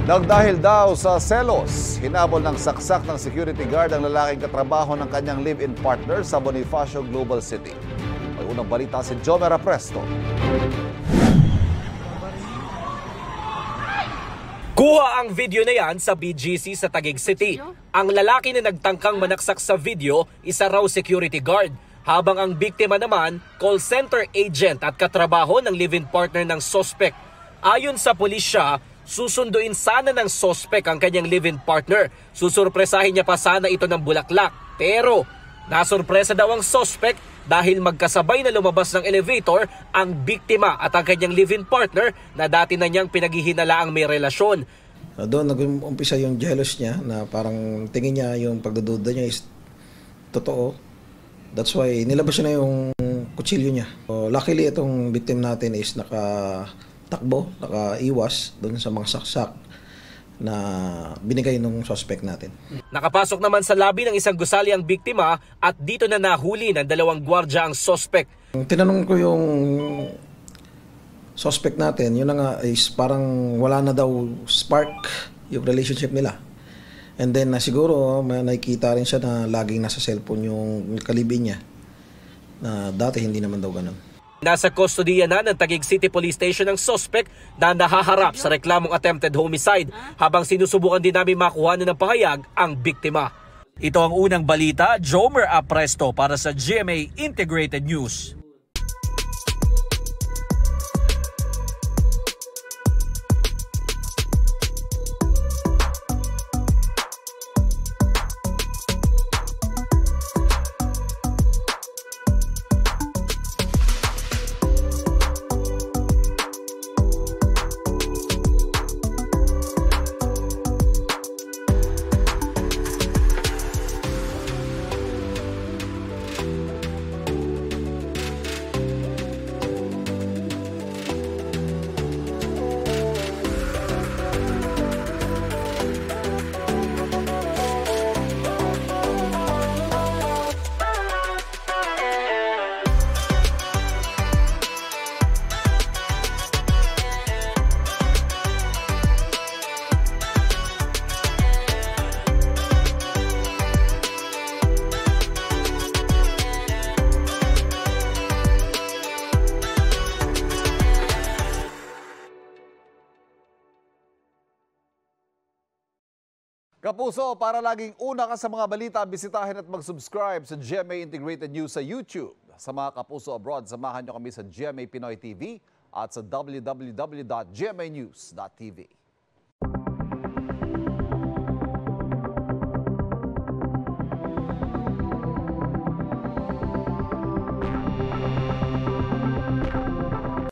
Nagdahil daw sa selos, hinabol ng saksak ng security guard ang lalaking katrabaho ng kanyang live-in partner sa Bonifacio Global City. May unang balita si Jomer Apresto. Kuha ang video na yan sa BGC sa Taguig City. Ang lalaki na nagtangkang manaksak sa video, isa raw security guard. Habang ang biktima naman, call center agent at katrabaho ng live-in partner ng suspect. Ayon sa pulisya, susunduin sana ng suspect ang kanyang live-in partner. Susurpresahin niya pa sana ito ng bulaklak. Pero nasurpresa daw ang suspect dahil magkasabay na lumabas ng elevator ang biktima at ang kanyang live-in partner na dati na niyang pinaghihinalaang may relasyon. Doon nag-umpisa yung jealous niya na parang tingin niya yung pagdududa niya is totoo. That's why nilabas niya na yung kutsilyo niya. So, luckily itong victim natin is nakatakbo, nakaiwas doon sa mga saksak na binigay ng suspect natin. Nakapasok naman sa labi ng isang gusali ang biktima at dito na nahuli ng dalawang gwardya ang suspect. Tinanong ko yung suspect natin, yun na nga is parang wala na daw spark yung relationship nila. And then siguro may nakikita rin siya na laging nasa cellphone yung kalibin niya na dati hindi naman daw ganun. Nasa kustodiya na ng Taguig City Police Station ang suspect na nahaharap sa reklamong attempted homicide habang sinusubukan din namin makuha ng pahayag ang biktima. Ito ang unang balita, Jomer Apresto para sa GMA Integrated News. Kapuso, para laging una ka sa mga balita, bisitahin at mag-subscribe sa GMA Integrated News sa YouTube. Sa mga kapuso abroad, samahan nyo kami sa GMA Pinoy TV at sa www.gmanews.tv.